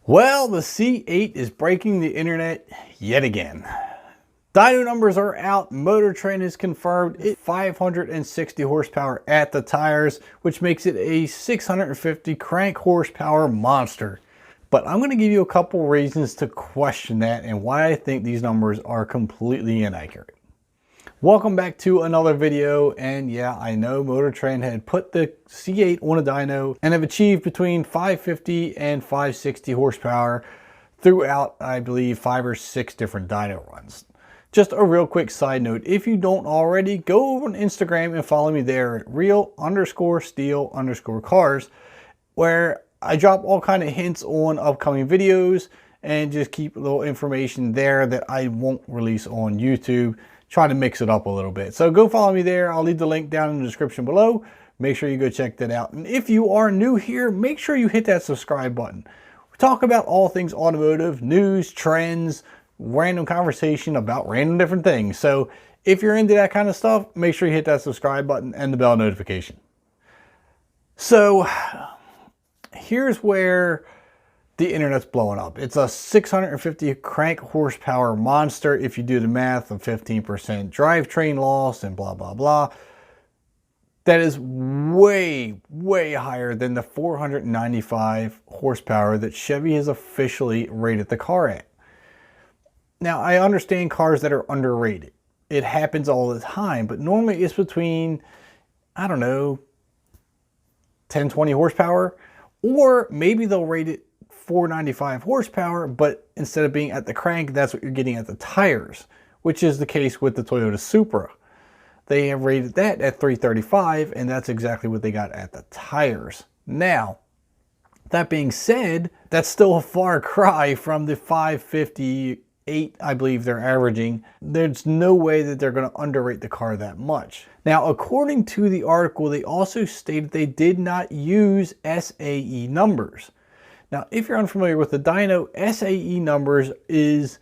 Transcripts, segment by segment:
Well, the C8 is breaking the internet yet again. Dyno numbers are out. Motor Trend has confirmed it's 560 horsepower at the tires, which makes it a 650 crank horsepower monster. But I'm going to give you a couple reasons to question that and why I think these numbers are completely inaccurate. Welcome back to another video, and yeah, I know Motor Trend had put the C8 on a dyno and have achieved between 550 and 560 horsepower throughout, I believe, 5 or 6 different dyno runs. Just a real quick side note, if you don't already, go over on Instagram and follow me there at real_steel_cars, where I drop all kind of hints on upcoming videos and just keep a little information there that I won't release on YouTube. Try to mix it up a little bit. So go follow me there. I'll leave the link down in the description below. Make sure you go check that out. And if you are new here, make sure you hit that subscribe button. We talk about all things automotive, news, trends, random conversation about random different things. So if you're into that kind of stuff, make sure you hit that subscribe button and the bell notification. So here's where the internet's blowing up. It's a 650 crank horsepower monster if you do the math of 15% drivetrain loss and blah, blah, blah. That is way, way higher than the 495 horsepower that Chevy has officially rated the car at. Now, I understand cars that are underrated. It happens all the time, but normally it's between, I don't know, 10, 20 horsepower, or maybe they'll rate it 495 horsepower, but instead of being at the crank, that's what you're getting at the tires, which is the case with the Toyota Supra. They have rated that at 335, and that's exactly what they got at the tires. Now, that being said, that's still a far cry from the 558, I believe they're averaging. There's no way that they're going to underrate the car that much. Now, according to the article, they also stated they did not use SAE numbers. Now, if you're unfamiliar with the dyno, SAE numbers is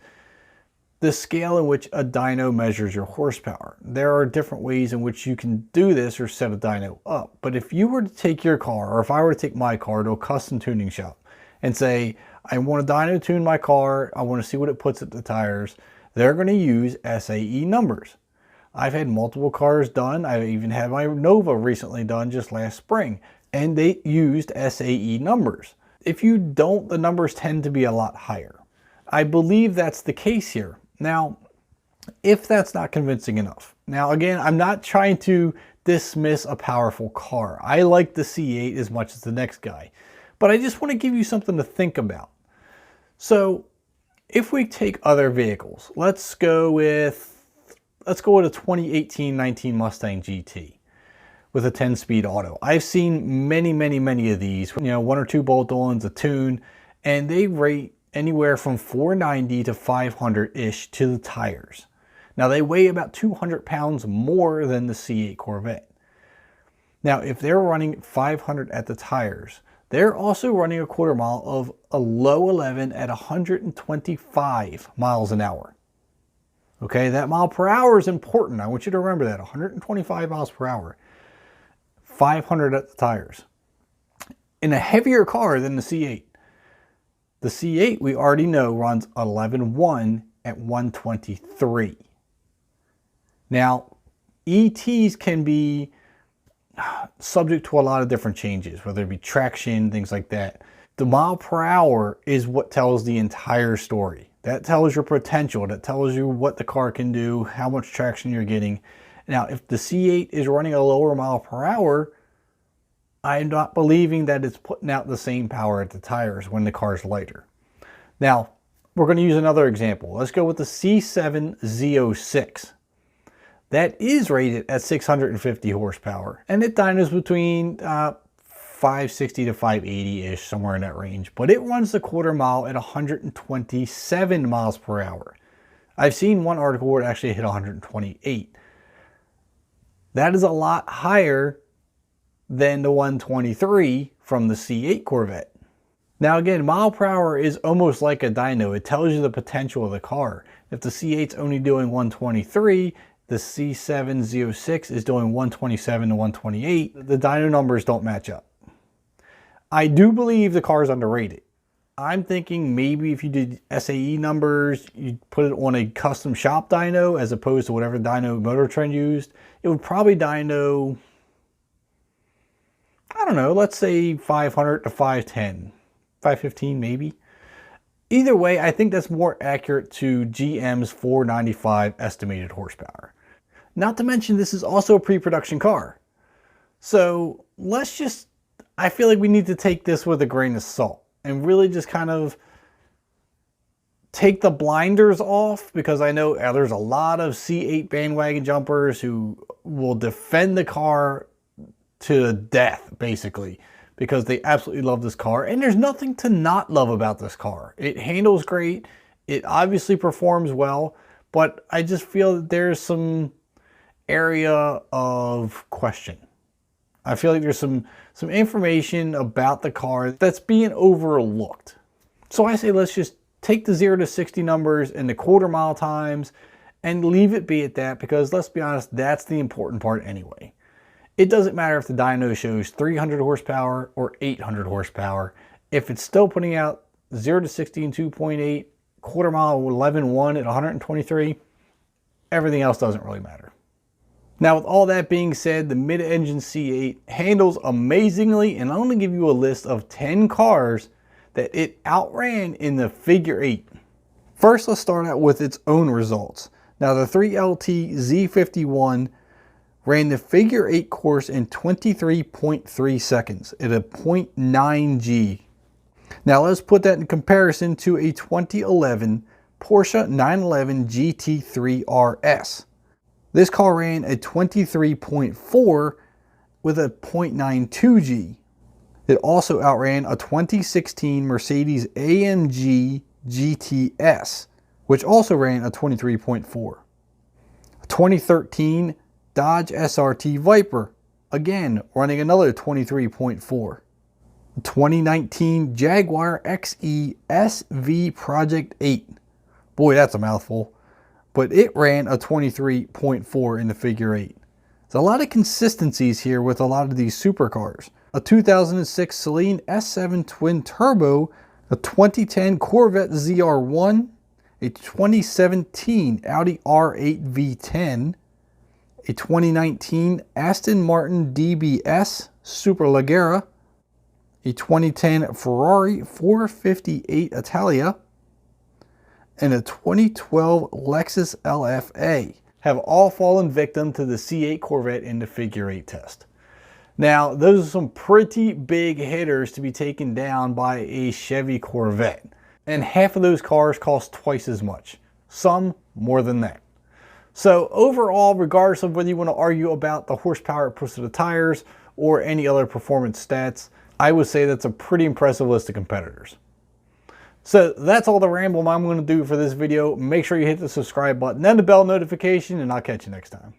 the scale in which a dyno measures your horsepower. There are different ways in which you can do this or set a dyno up. But if you were to take your car, or if I were to take my car to a custom tuning shop and say, I want to dyno tune my car, I want to see what it puts at the tires, they're going to use SAE numbers. I've had multiple cars done. I even had my Nova recently done just last spring, and they used SAE numbers. If you don't, the numbers tend to be a lot higher. I believe that's the case here. Now, if that's not convincing enough. Now, again, I'm not trying to dismiss a powerful car. I like the C8 as much as the next guy, but I just want to give you something to think about. So if we take other vehicles, let's go with a 2018-19 Mustang GT. With a 10-speed auto. I've seen many of these, 1 or 2 bolt-ons, a tune, and they rate anywhere from 490 to 500-ish to the tires. Now, they weigh about 200 pounds more than the C8 Corvette. Now, if they're running 500 at the tires, they're also running a quarter mile of a low 11 at 125 miles an hour. Okay, that mile per hour is important. I want you to remember that, 125 miles per hour. 500 at the tires. In a heavier car than the C8. The C8, we already know, runs 11.1 at 123. Now, ETs can be subject to a lot of different changes, whether it be traction, things like that. The mile per hour is what tells the entire story. That tells your potential. That tells you what the car can do, how much traction you're getting. Now, if the C8 is running a lower mile per hour, I'm not believing that it's putting out the same power at the tires when the car's lighter. Now, we're going to use another example. Let's go with the C7 Z06. That is rated at 650 horsepower, and it dynos between 560 to 580-ish, somewhere in that range. But it runs the quarter mile at 127 miles per hour. I've seen one article where it actually hit 128. That is a lot higher than the 123 from the C8 Corvette. Now again, mile per hour is almost like a dyno. It tells you the potential of the car. If the C8's only doing 123, the C7 Z06 is doing 127 to 128. The dyno numbers don't match up. I do believe the car is underrated. I'm thinking maybe if you did SAE numbers, you'd put it on a custom shop dyno as opposed to whatever dyno Motor Trend used. It would probably dyno, I don't know, let's say 500 to 510, 515 maybe. Either way, I think that's more accurate to GM's 495 estimated horsepower. Not to mention, this is also a pre-production car. So let's just, I feel like we need to take this with a grain of salt and really just kind of take the blinders off, because I know there's a lot of C8 bandwagon jumpers who will defend the car to death, basically, because they absolutely love this car. And there's nothing to not love about this car. It handles great. It obviously performs well, but I just feel that there's some area of question. I feel like there's some information about the car that's being overlooked. So I say let's just take the 0 to 60 numbers and the quarter mile times and leave it be at that, because let's be honest, that's the important part anyway. It doesn't matter if the dyno shows 300 horsepower or 800 horsepower. If it's still putting out 0 to 60 in 2.8, quarter mile 11.1 at 123, everything else doesn't really matter. Now, with all that being said, the mid-engine C8 handles amazingly, and I'm going to give you a list of 10 cars that it outran in the figure 8. First, let's start out with its own results. Now, the 3LT Z51 ran the figure 8 course in 23.3 seconds at a 0.9 G. Now, let's put that in comparison to a 2011 Porsche 911 GT3 RS. This car ran a 23.4 with a 0.92 G. It also outran a 2016 Mercedes AMG GTS, which also ran a 23.4. A 2013 Dodge SRT Viper, again running another 23.4. A 2019 Jaguar XE SV Project 8. Boy, that's a mouthful. But it ran a 23.4 in the figure 8. There's a lot of consistencies here with a lot of these supercars. A 2006 Saleen S7 Twin Turbo, a 2010 Corvette ZR1, a 2017 Audi R8 V10, a 2019 Aston Martin DBS Superleggera, a 2010 Ferrari 458 Italia, and a 2012 Lexus LFA have all fallen victim to the C8 Corvette in the figure 8 test. Now, those are some pretty big hitters to be taken down by a Chevy Corvette. And half of those cars cost twice as much. Some more than that. So overall, regardless of whether you want to argue about the horsepower it puts to the tires or any other performance stats, I would say that's a pretty impressive list of competitors. So that's all the ramble I'm going to do for this video. Make sure you hit the subscribe button and the bell notification, and I'll catch you next time.